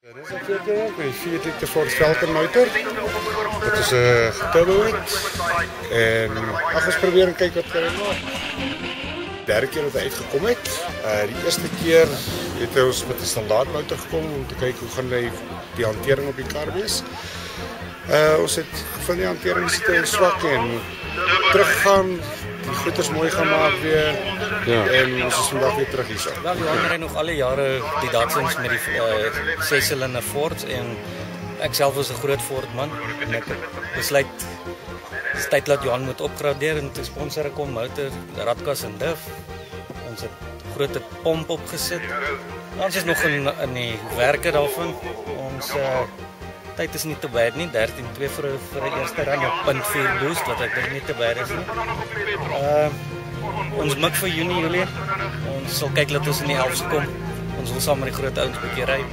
Dit is 'n veerkeer met 4 liter Ford Falcon motor. Dit is 'n turbo en ons probeer kyk wat kan ons maak. Derde keer wat hy uitgekom het. Die eerste keer het ons met 'n standaard motor gekom om te kyk hoe gaan die hantering op die kar wees. Ons het van die hantering is te swak en teruggaan, die goeders mooi gaan maak weer. Ja. En ons is vandag weer terug hierso. Wel, Johan ry nog alle jare die Datsuns met die 6-silinder Fords en ek self was 'n groot Ford man en ek het besluit dis tyd dat Johan moet opgradeer en toe sponsor ek hom motor, radkas en diff. Ons het groot pomp opgesit. Ons is nog in die werke daarvan. Ons tyd is nie te bad nie, 13.2 vir 'n eerste run op 0.4 boost wat ek dink nie te bad is nie. Ons mik vir Junie. Ons sal kyk dat ons in die 11s kom. Ons wil saam met die groot ouens 'n bietjie ry.